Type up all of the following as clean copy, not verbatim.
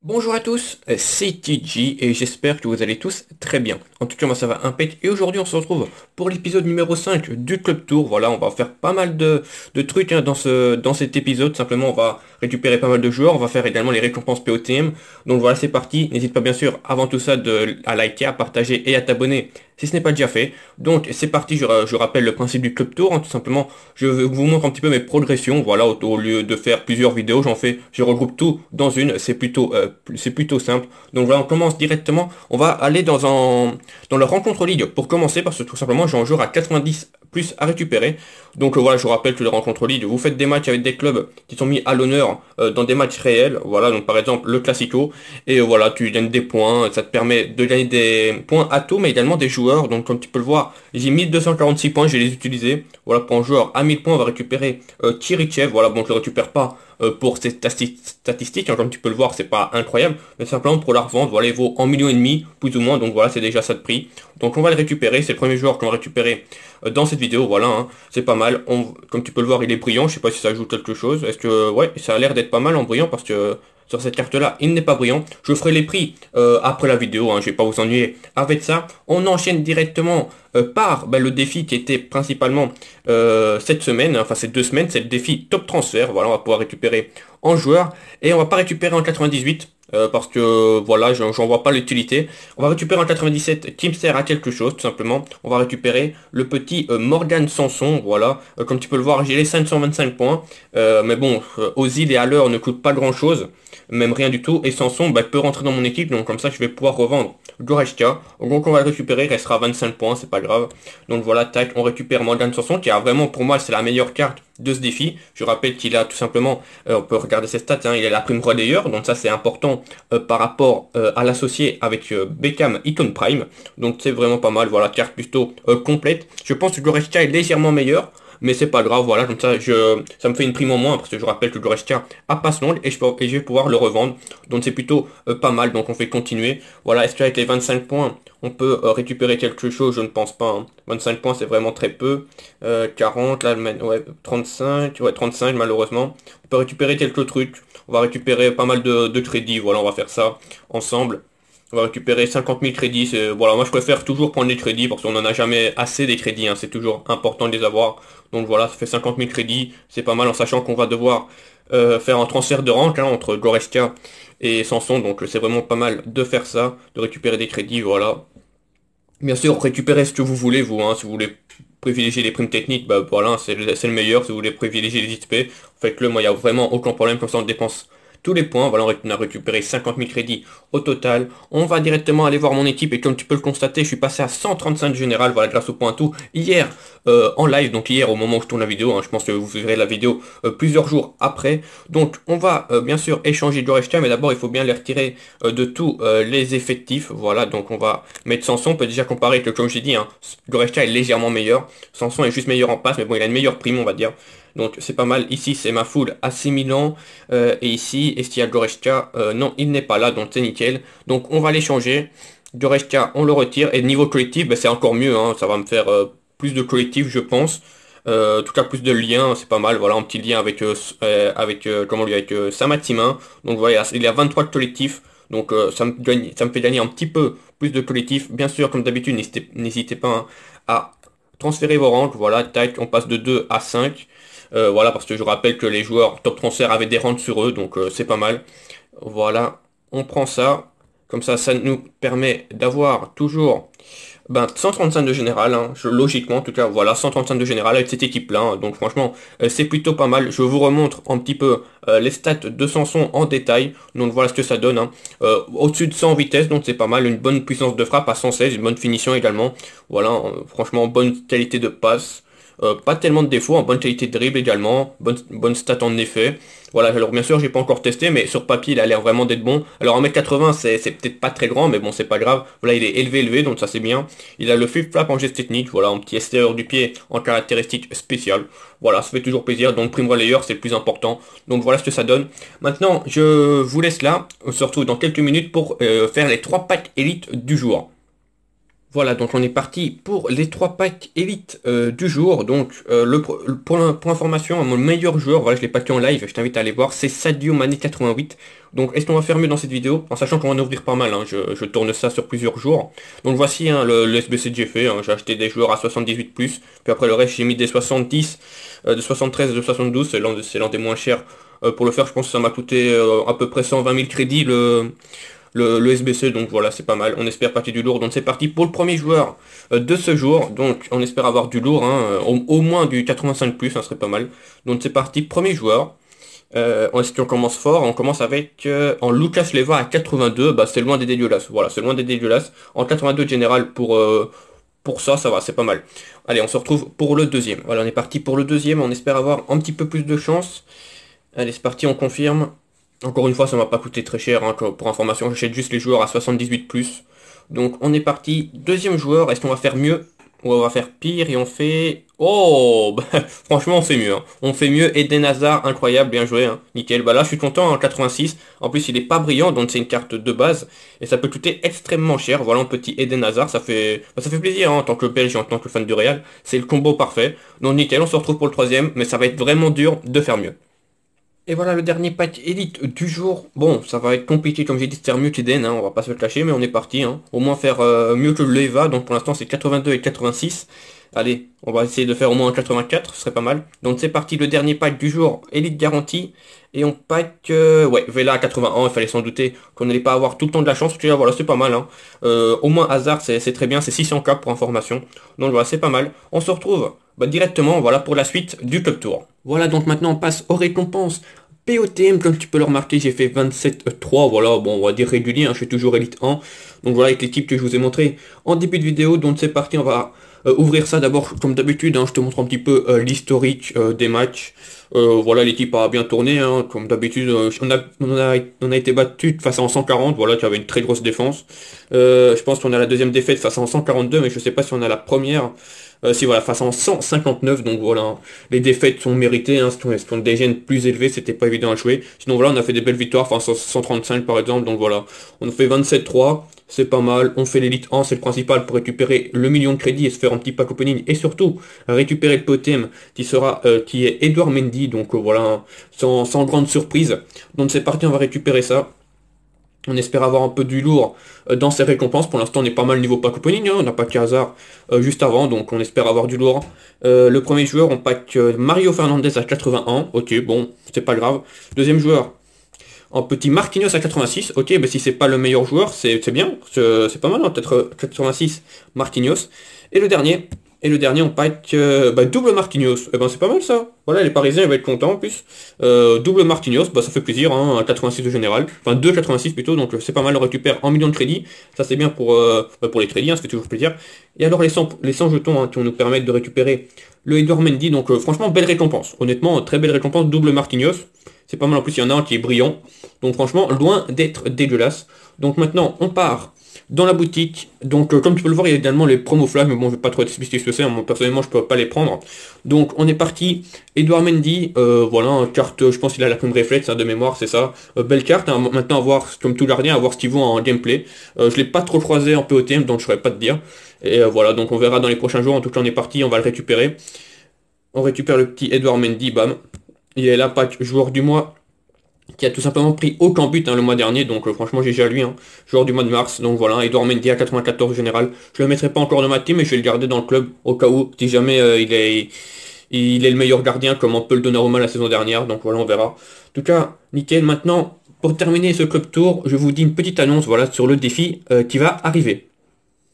Bonjour à tous, c'est TG et j'espère que vous allez tous très bien. En tout cas, moi ça va impec et aujourd'hui on se retrouve pour l'épisode numéro 5 du Club Tour. Voilà, on va faire pas mal de trucs dans cet épisode. Simplement, on va récupérer pas mal de joueurs, on va faire également les récompenses POTM. Donc voilà, c'est parti. N'hésite pas bien sûr avant tout ça à liker, à partager et à t'abonner si ce n'est pas déjà fait. Donc c'est parti, je rappelle le principe du Club Tour, hein. Tout simplement, je vous montre un petit peu mes progressions. Voilà, au lieu de faire plusieurs vidéos, je regroupe tout dans une. C'est plutôt simple. Donc voilà, on commence directement. On va aller dans la rencontre ligue pour commencer parce que tout simplement, j'ai un joueur à 90 plus à récupérer. Donc voilà, je vous rappelle que les rencontres ligue, vous faites des matchs avec des clubs qui sont mis à l'honneur dans des matchs réels. Voilà, donc par exemple le Classico. Et voilà, tu gagnes des points. Ça te permet de gagner des points à tout, mais également des joueurs. Donc comme tu peux le voir, j'ai 1246 points, je vais les utiliser. Voilà, pour un joueur à 1000 points, on va récupérer Kirichev. Voilà, bon, je le récupère pas pour ses statistiques, hein, comme tu peux le voir, c'est pas incroyable, mais simplement pour la revente, voilà, il vaut 1,5 million, plus ou moins, donc voilà, c'est déjà ça de prix. Donc on va le récupérer, c'est le premier joueur qu'on va récupérer dans cette vidéo, voilà, hein, c'est pas mal. Comme tu peux le voir, il est brillant, je sais pas si ça ajoute quelque chose. Est-ce que, ouais, ça a l'air d'être pas mal en brillant parce que sur cette carte-là, il n'est pas brillant. Je ferai les prix après la vidéo, hein, je vais pas vous ennuyer avec ça. On enchaîne directement par le défi qui était principalement cette semaine, enfin ces 2 semaines, c'est le défi top transfert. Voilà, on va pouvoir récupérer en joueur et on va pas récupérer en 98 parce que voilà, j'en vois pas l'utilité. On va récupérer en 97 qui me sert à quelque chose tout simplement. On va récupérer le petit Morgan Sanson. Voilà, comme tu peux le voir, j'ai les 525 points, mais bon, Ozil et Haller ne coûtent pas grand chose, même rien du tout. Et Sanson peut rentrer dans mon équipe, donc comme ça je vais pouvoir revendre Goretzka. Donc on va le récupérer, il restera 25 points, c'est pas grave. Donc voilà, tac, on récupère Morgan Sanson qui a vraiment pour moi c'est la meilleure carte de ce défi. Je rappelle qu'il a tout simplement, on peut regarder ses stats, hein, il a la prime relayeur, donc ça c'est important par rapport à l'associer avec Beckham Icon Prime. Donc c'est vraiment pas mal, voilà, carte plutôt complète. Je pense que Goretzka est légèrement meilleur. Mais c'est pas grave, voilà, comme ça, ça me fait une prime en moins, parce que je rappelle que Goretzka a passe longue et je vais pouvoir le revendre. Donc c'est plutôt pas mal, donc on fait continuer. Voilà, est-ce qu'avec les 25 points, on peut récupérer quelque chose? Je ne pense pas, hein. 25 points, c'est vraiment très peu. 40, là, ouais, 35, ouais, 35 malheureusement. On peut récupérer quelques trucs. On va récupérer pas mal de crédits, voilà, on va faire ça ensemble. On va récupérer 50 000 crédits. Voilà, moi je préfère toujours prendre les crédits parce qu'on n'en a jamais assez des crédits, hein. C'est toujours important de les avoir. Donc voilà, ça fait 50 000 crédits. C'est pas mal en sachant qu'on va devoir faire un transfert de rank, hein, entre Goretzka et Sanson. Donc c'est vraiment pas mal de faire ça, de récupérer des crédits, voilà. Bien sûr, récupérez ce que vous voulez, vous, hein. Si vous voulez privilégier les primes techniques, bah voilà, c'est le meilleur. Si vous voulez privilégier les XP, faites-le. Moi, il n'y a vraiment aucun problème. Comme ça, on dépense tous les points. Voilà, on a récupéré 50 000 crédits au total. On va directement aller voir mon équipe. Et comme tu peux le constater, je suis passé à 135 de général. Voilà, grâce au point tout. Hier, en live, donc hier, au moment où je tourne la vidéo, hein, je pense que vous verrez la vidéo plusieurs jours après. Donc, on va bien sûr échanger Goretzka, mais d'abord, il faut bien les retirer de tous les effectifs. Voilà, donc on va mettre Sanson. On peut déjà comparer que, comme j'ai dit, hein, Goretzka est légèrement meilleur. Sanson est juste meilleur en passe, mais bon, il a une meilleure prime, on va dire. Donc c'est pas mal. Ici, c'est ma foule à 6 000 ans. Et ici, est-ce qu'il y a Goretzka? Non, il n'est pas là, donc c'est nickel. Donc on va l'échanger. Goretzka, on le retire. Et niveau collectif, c'est encore mieux, hein. Ça va me faire plus de collectif, je pense. En tout cas, plus de liens, c'est pas mal. Voilà, un petit lien avec, comment lui, avec Saint-Maximin. Donc voilà, il y a 23 de collectifs. Donc ça me fait gagner un petit peu plus de collectif. Bien sûr, comme d'habitude, n'hésitez pas, hein, à transférer vos ranks. Voilà, tac, on passe de 2 à 5. Voilà, parce que je rappelle que les joueurs top transfert avaient des ranks sur eux, donc c'est pas mal. Voilà, on prend ça. Comme ça nous permet d'avoir toujours 135 de général, hein, logiquement en tout cas, voilà, 135 de général avec cette équipe-là, hein. Donc franchement, c'est plutôt pas mal. Je vous remontre un petit peu les stats de Sanson en détail. Donc voilà ce que ça donne, hein. Au-dessus de 100 en vitesse, donc c'est pas mal. Une bonne puissance de frappe à 116, une bonne finition également. Voilà, franchement, bonne qualité de passe. Pas tellement de défauts, en bonne qualité de dribble également, bonne stat en effet. Voilà, alors bien sûr j'ai pas encore testé, mais sur papier il a l'air vraiment d'être bon. Alors 1m80 c'est peut-être pas très grand, mais bon c'est pas grave. Voilà, il est élevé, donc ça c'est bien. Il a le flip-flap en geste technique, voilà, un petit extérieur du pied en caractéristique spéciale. Voilà, ça fait toujours plaisir, donc prime relayeur c'est le plus important. Donc voilà ce que ça donne. Maintenant je vous laisse là, on se retrouve dans quelques minutes pour faire les 3 packs élites du jour. Voilà, donc on est parti pour les 3 packs élites du jour. Donc pour information, mon meilleur joueur, voilà, je l'ai packé en live, je t'invite à aller voir, c'est Sadio Mané 88. Donc est-ce qu'on va faire mieux dans cette vidéo? En sachant qu'on va en ouvrir pas mal, hein, je tourne ça sur plusieurs jours. Donc voici hein, le SBC que j'ai fait, hein. J'ai acheté des joueurs à 78+, puis après le reste j'ai mis des 70, de 73 et de 72, c'est l'un des moins chers. Pour le faire, je pense que ça m'a coûté à peu près 120 000 crédits le SBC, donc voilà, c'est pas mal. On espère partir du lourd, donc c'est parti pour le premier joueur de ce jour. Donc on espère avoir du lourd, hein, au moins du 85+, ça serait pas mal. Donc c'est parti, premier joueur. Est-ce qu'on commence fort? On commence avec en Lucas Leiva à 82, bah c'est loin des dégueulasses. Voilà, c'est loin des dégueulasses. En 82 général pour ça va, c'est pas mal. Allez, on se retrouve pour le deuxième. Voilà, on est parti pour le deuxième, on espère avoir un petit peu plus de chance. Allez, c'est parti, on confirme. Encore une fois, ça m'a pas coûté très cher, hein, pour information, j'achète juste les joueurs à 78+. Donc on est parti, deuxième joueur, est-ce qu'on va faire mieux ou on va faire pire et on fait... Oh bah, franchement on fait mieux, hein. On fait mieux, Eden Hazard, incroyable, bien joué, hein. Nickel. Bah là je suis content, en 86, en plus il est pas brillant, donc c'est une carte de base, et ça peut coûter extrêmement cher. Voilà un petit Eden Hazard, ça fait plaisir, hein, en tant que Belge et en tant que fan du Real, c'est le combo parfait. Donc nickel, on se retrouve pour le troisième, mais ça va être vraiment dur de faire mieux. Et voilà le dernier pack élite du jour. Bon, ça va être compliqué comme j'ai dit de faire mieux qu'Eden, hein, on va pas se le cacher, mais on est parti. Hein. Au moins faire mieux que le Leva, donc pour l'instant c'est 82 et 86. Allez, on va essayer de faire au moins un 84, ce serait pas mal. Donc c'est parti, le dernier pack du jour, élite garantie. Et on pack, ouais, Vela à 81, il fallait s'en douter qu'on n'allait pas avoir tout le temps de la chance. Parce que là, voilà, c'est pas mal. Hein. Au moins Hazard, c'est très bien, c'est 600K pour information. Donc voilà, c'est pas mal. On se retrouve bah, directement, voilà, pour la suite du Club Tour. Voilà, donc maintenant on passe aux récompenses. POTM, comme tu peux le remarquer, j'ai fait 27-3, voilà, bon, on va dire régulier, hein, je suis toujours Elite 1. Donc voilà, avec l'équipe que je vous ai montré en début de vidéo, donc c'est parti, on va ouvrir ça d'abord, comme d'habitude, hein, je te montre un petit peu l'historique des matchs. Voilà, l'équipe a bien tourné, hein, comme d'habitude, on a été battu face à en 140, voilà, qui avait une très grosse défense. Je pense qu'on a la deuxième défaite face à en 142, mais je sais pas si on a la première. Si voilà, face en 159, donc voilà, les défaites sont méritées, hein, ce sont des gènes plus élevés, c'était pas évident à jouer. Sinon voilà, on a fait des belles victoires, face à 135 par exemple, donc voilà, on a fait 27-3, c'est pas mal, on fait l'élite 1, c'est le principal pour récupérer le million de crédits et se faire un petit pack opening, et surtout récupérer le totem qui est Edouard Mendy, donc voilà, sans grande surprise. Donc c'est parti, on va récupérer ça. On espère avoir un peu du lourd dans ces récompenses. Pour l'instant, on est pas mal niveau pack opening. Hein. On n'a pas de hasard juste avant, donc on espère avoir du lourd. Le premier joueur, on pack Mario Fernandez à 81. Ok, bon, c'est pas grave. Deuxième joueur, un petit Marquinhos à 86. Ok, bah si c'est pas le meilleur joueur, c'est bien. C'est pas mal, hein, peut-être 86 Marquinhos. Et le dernier, on pack bah, double Marquinhos. Eh ben c'est pas mal ça. Voilà, les Parisiens ils vont être contents en plus. Double Marquinhos, bah ça fait plaisir, hein, un 86 de général. Enfin 2,86 plutôt, donc c'est pas mal, on récupère 1 million de crédits. Ça c'est bien pour les crédits, hein, ça fait toujours plaisir. Et alors les 100 jetons hein, qui vont nous permettre de récupérer le Edouard Mendy, donc franchement belle récompense. Honnêtement, très belle récompense, double Marquinhos. C'est pas mal, en plus il y en a un qui est brillant. Donc franchement, loin d'être dégueulasse. Donc maintenant, on part dans la boutique. Donc comme tu peux le voir, il y a également les promos flash, mais bon, je vais pas trop expliquer ce que c'est. Moi, personnellement, je peux pas les prendre. Donc on est parti. Edouard Mendy, voilà, carte, je pense qu'il a la prime réflexe hein, de mémoire, c'est ça. Belle carte, hein, maintenant à voir, comme tout gardien, à voir ce qu'il vaut en gameplay. Je l'ai pas trop croisé en POTM, donc je saurais pas te dire. Et voilà, donc on verra dans les prochains jours. En tout cas, on est parti, on va le récupérer. On récupère le petit Edouard Mendy, bam. Il est là, pack joueur du mois, qui a tout simplement pris aucun but hein, le mois dernier, donc franchement GG à lui, hein, joueur du mois de mars, donc voilà, Edouard Mendy à 94 général. Je le mettrai pas encore dans ma team, mais je vais le garder dans le club, au cas où, si jamais il est le meilleur gardien, comme on peut le donner au mal la saison dernière, donc voilà, on verra. En tout cas, nickel, maintenant, pour terminer ce club tour, je vous dis une petite annonce, voilà, sur le défi qui va arriver.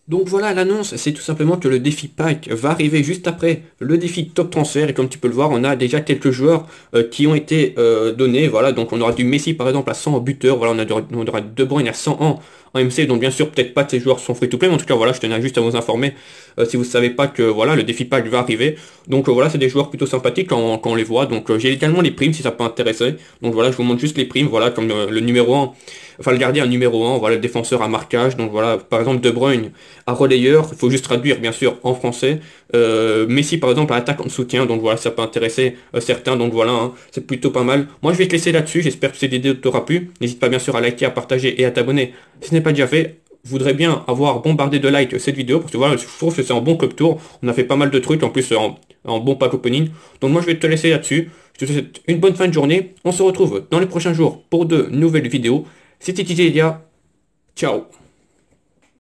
Donc voilà, l'annonce, c'est tout simplement que le défi pack va arriver juste après le défi top transfert. Et comme tu peux le voir, on a déjà quelques joueurs qui ont été donnés. Voilà, donc on aura du Messi par exemple à 100 buteurs. Voilà, on aura De Bruyne à 101 en MC. Donc bien sûr, peut-être pas que ces joueurs sont free to play, mais en tout cas, voilà, je tenais juste à vous informer si vous ne savez pas que voilà, le défi pack va arriver. Donc voilà, c'est des joueurs plutôt sympathiques quand on les voit. Donc j'ai également les primes si ça peut intéresser. Donc voilà, je vous montre juste les primes. Voilà, comme le numéro 1. Enfin, le gardien numéro 1, voilà, le défenseur à marquage. Donc voilà, par exemple, De Bruyne à relayeur, il faut juste traduire bien sûr en français. Messi par exemple à attaque en soutien, donc voilà, ça peut intéresser certains, donc voilà, hein, c'est plutôt pas mal. Moi je vais te laisser là-dessus, j'espère que cette vidéo t'aura plu. N'hésite pas bien sûr à liker, à partager et à t'abonner si ce n'est pas déjà fait. voudrait bien avoir bombardé de likes cette vidéo, parce que voilà, je trouve que c'est un bon club tour. On a fait pas mal de trucs, en plus en bon pack opening. Donc moi je vais te laisser là-dessus. Je te souhaite une bonne fin de journée. On se retrouve dans les prochains jours pour de nouvelles vidéos. C'était TJ Elia. Ciao.